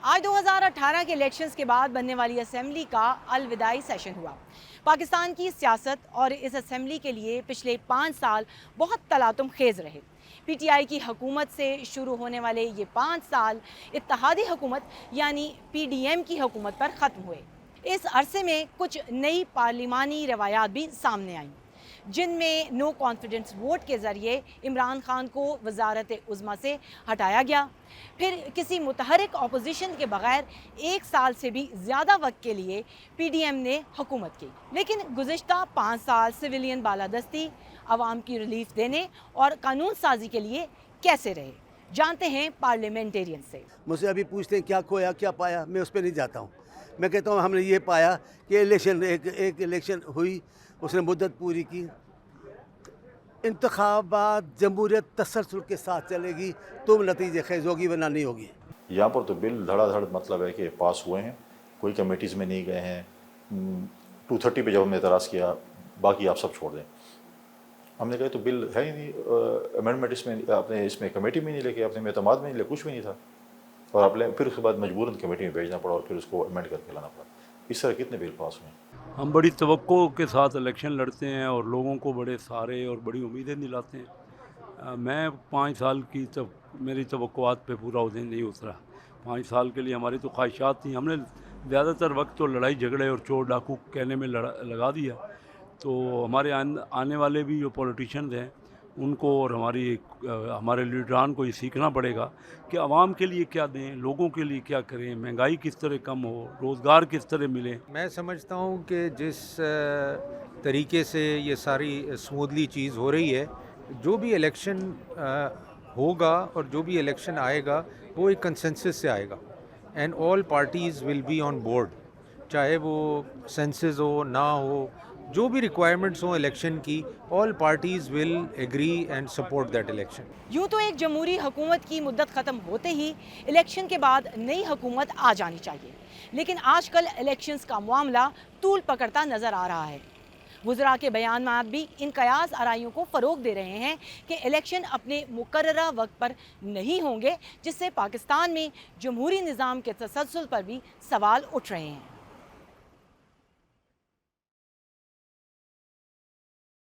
آج 2018 کے الیکشنز کے بعد بننے والی اسمبلی کا الوداعی سیشن ہوا۔ پاکستان کی سیاست اور اس اسمبلی کے لیے پچھلے 5 سال بہت تلاطم خیز رہے۔ پی ٹی آئی کی حکومت سے شروع ہونے والے یہ 5 سال اتحادی حکومت یعنی پی ڈی ایم کی حکومت پر ختم ہوئے۔ اس عرصے میں کچھ نئی پارلیمانی روایات بھی سامنے آئیں، جن میں نو کانفیڈنس ووٹ کے ذریعے عمران خان کو وزارت عظمیٰ سے ہٹایا گیا، پھر کسی متحرک اپوزیشن کے بغیر 1 سال سے بھی زیادہ وقت کے لیے پی ڈی ایم نے حکومت کی۔ لیکن گزشتہ 5 سال سویلین بالادستی، عوام کی ریلیف دینے اور قانون سازی کے لیے کیسے رہے، جانتے ہیں پارلیمنٹیرین سے۔ مجھ سے ابھی پوچھتے ہیں کیا کھویا کیا پایا، میں اس پہ نہیں جاتا ہوں۔ میں کہتا ہوں ہم نے یہ پایا کہ ایک الیکشن ہوئی، اس نے مدت پوری کی۔ انتخابات جمہوریت تسلسل کے ساتھ چلے گی تو نتیجے خیز ہوگی، ورنہ نہیں ہوگی۔ یہاں پر تو بل دھڑا دھڑ مطلب ہے کہ پاس ہوئے ہیں، کوئی کمیٹیز میں نہیں گئے ہیں۔ 230 پہ جب ہم نے اعتراض کیا باقی آپ سب چھوڑ دیں، ہم نے کہا تو بل ہے ہی نہیں، امینڈمنٹ اس میں آپ نے اس میں کمیٹی میں نہیں لے کے، اپنے میں اعتماد میں نہیں لے، کچھ بھی نہیں تھا، اور آپ نے پھر اس کے بعد مجبوراً کمیٹی میں بھیجنا پڑا اور پھر اس کو امینڈ کر کے لانا پڑا۔ اس طرح کتنے بل پاس ہوئے ہیں۔ ہم بڑی توقع کے ساتھ الیکشن لڑتے ہیں اور لوگوں کو بڑے سارے اور بڑی امیدیں دلاتے ہیں۔ میں 5 سال کی میری توقعات پہ پورا نہیں اترا۔ 5 سال کے لیے ہماری تو خواہشات تھیں، ہم نے زیادہ تر وقت تو لڑائی جھگڑے اور چور ڈاکو کہنے میں لگا دیا۔ تو ہمارے آنے والے بھی جو پولیٹیشنز ہیں ان کو اور ہمارے لیڈران کو یہ سیکھنا پڑے گا کہ عوام کے لیے کیا دیں، لوگوں کے لیے کیا کریں، مہنگائی کس طرح کم ہو، روزگار کس طرح ملے۔ میں سمجھتا ہوں کہ جس طریقے سے یہ ساری اسموتھلی چیز ہو رہی ہے، جو بھی الیکشن ہوگا اور جو بھی الیکشن آئے گا وہ ایک کنسنسس سے آئے گا، and all parties will be on board, چاہے وہ سینسز ہو نہ ہو، جو بھی ریکوائرمنٹس ہوں الیکشن کی، آل parties will agree and support that election. یوں تو ایک جمہوری حکومت کی مدت ختم ہوتے ہی الیکشن کے بعد نئی حکومت آ جانی چاہیے، لیکن آج کل الیکشنز کا معاملہ طول پکڑتا نظر آ رہا ہے۔ وزراء کے بیانات بھی ان قیاس آرائیوں کو فروغ دے رہے ہیں کہ الیکشن اپنے مقررہ وقت پر نہیں ہوں گے، جس سے پاکستان میں جمہوری نظام کے تسلسل پر بھی سوال اٹھ رہے ہیں۔